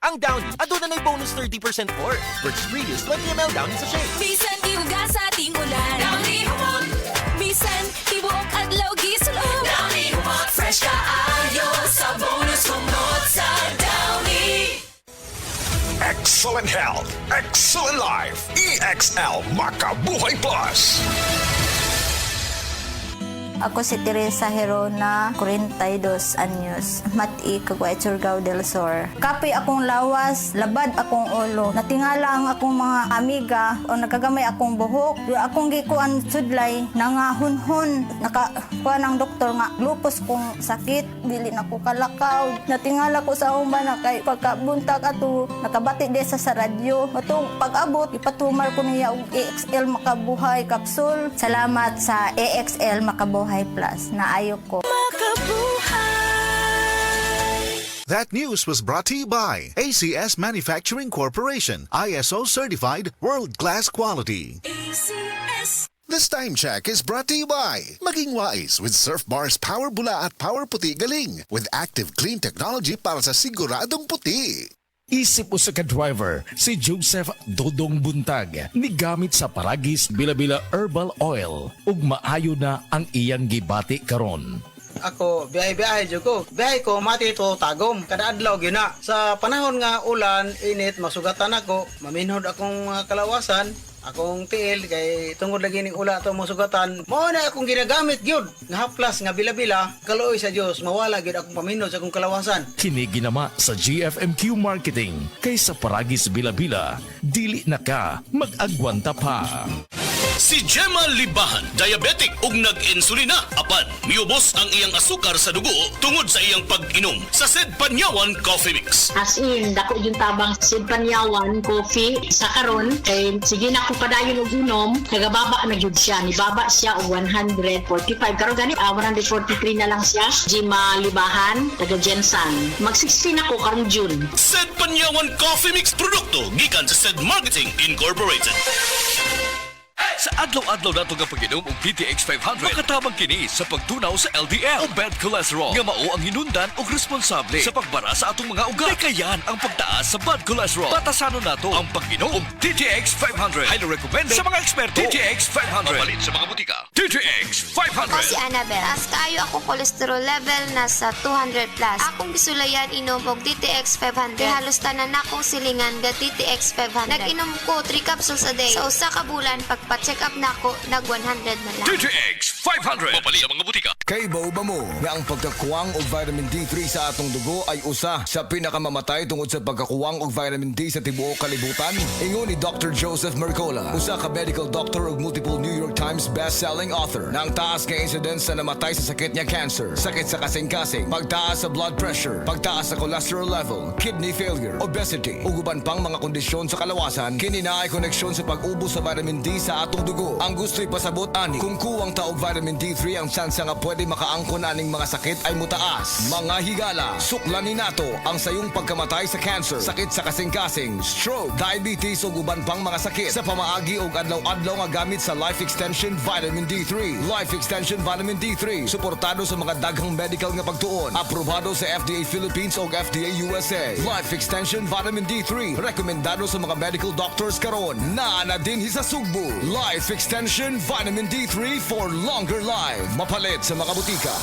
Ang Downy, aduna na'y bonus 30% more versus previous 20ml Downy sachet. Bisan iuga sa ating ulan Downy humot Bisan tibuok adlaw gisulod Downy humot Fresh kaayo sa bonus humot sa Downy. Excellent health, excellent life. EXL Makabuhay Plus. Ako si Teresa Herona, 42 anyos, Mati, Caguay, Surigao del Sur. Kapoy akong lawas, labad akong ulo. Natingala ang akong mga amiga o nakagamay akong buhok. Akong gikuan sudlay, nangahunhon. Nakakuha ng doktor nga, lupus kong sakit, dili na ko kalakaw. Natingala ko sa umban na kay pagkabuntag ato, nakabati desa sa radyo. Matong pag-abot, ipatumar ko niya og EXL Makabuhay Capsule. Salamat sa EXL Makabuhay Plus na ayok ko. That news was brought to you by ACS Manufacturing Corporation, ISO certified world-class quality. ACS. This time check is brought to you by Maging Wise with Surf Bars Power Bula at Power Puti Galing with active clean technology para sa siguradong puti. Isip mo sa ka-driver, si Joseph Dodong Buntag, nigamit sa Paragis Bila-Bila Herbal Oil, ug maayo na ang iyang gibati karon. Ako, biyahe-biyahe dyan ko. Biyahe ko, mati ito, tagom. Kada adlaw, gina. Sa panahon nga ulan, init, masugatan ako, maminhod akong kalawasan, akong tiil, kay tungod lagi ning ula ito masugatan. Mao na akong ginagamit, gyud. Nga haplas, nga bila-bila, kaluoy sa Diyos, mawala gyud akong paminhod sa akong kalawasan. Kini ginama sa GFMQ Marketing, kay sa Paragis Bila-Bila, dili na ka mag-agwanta pa. Si Gemma Libahan, diabetic ug nag-insulina. Apan, miubos ang iyang asukar sa dugo tungod sa iyang pag-inom sa Sed Panyawan Coffee Mix. As in, dako yung tabang Sid Panyawan coffee sa karon kay sige na ko padayon og inom, nagababa na gyud siya, nibaba siya og 145 karon gani 143 na lang siya. Gemma Libahan, taga Jensan. Mag-16 ako karong June. Sed Panyawan Coffee Mix produkto gikan sa Sed Marketing Incorporated. Sa adlaw-adlaw nato nga pag-inom og DTX 500, makatabang kini sa pagtunaw sa LDL o bad cholesterol. Nga mao ang hinundan og responsable sa pagbara sa atong mga ugat. Kayan ang pagtaas sa bad cholesterol. Batasanon nato ang pag-inom og DTX 500. Highly recommended sa mga eksperto. DTX 500. Mapalit sa mga butika. DTX 500. Ako si Annabel. As kaayo ako cholesterol level nasa 200 plus. Akong gisulayan inom og DTX 500. Kay halos tanan akong silingan ga DTX 500. Nag-inom ko 3 capsules a day. Sa usa ka bulan pagpa-check up na ako, nag 100 na lang. DTX 500. Mapalit sa mga butika. Kay ba mo nga ang pagkakuwang og vitamin D3 sa atong dugo ay usa sa pinakamamatay tungod sa pagkakuwang og vitamin D sa tibuok kalibutan? Ingon ni Dr. Joseph Mercola, usa ka medical doctor ug multiple New York Times best-selling author, na ang taas nga incidence sa namatay sa sakit niya cancer, sakit sa kasing-kasing, pagtaas sa blood pressure, pagtaas sa cholesterol level, kidney failure, obesity, ug uban pang mga kondisyon sa kalawasan, kini na ay koneksyon sa pag-ubos sa vitamin D sa atong dugo. Ang gusto'y pasabot ani, kung kuwang taog vitamin D3 ang tsansa nga pwede makaangkon aning mga sakit ay mutaas. Mga higala, suklanin nato ang sayong pagkamatay sa cancer, sakit sa kasing-kasing, stroke, diabetes ug uban pang mga sakit sa pamaagi og adlaw-adlaw nga gamit sa Life Extension Vitamin D3. Life Extension Vitamin D3 suportado sa mga daghang medical nga pagtuon, aprobado sa FDA Philippines ug FDA USA. Life Extension Vitamin D3 rekomendado sa mga medical doctors karon. Na din sa Sugbo. Life Extension Vitamin D3 for longer life. Mapalit sa mga butika.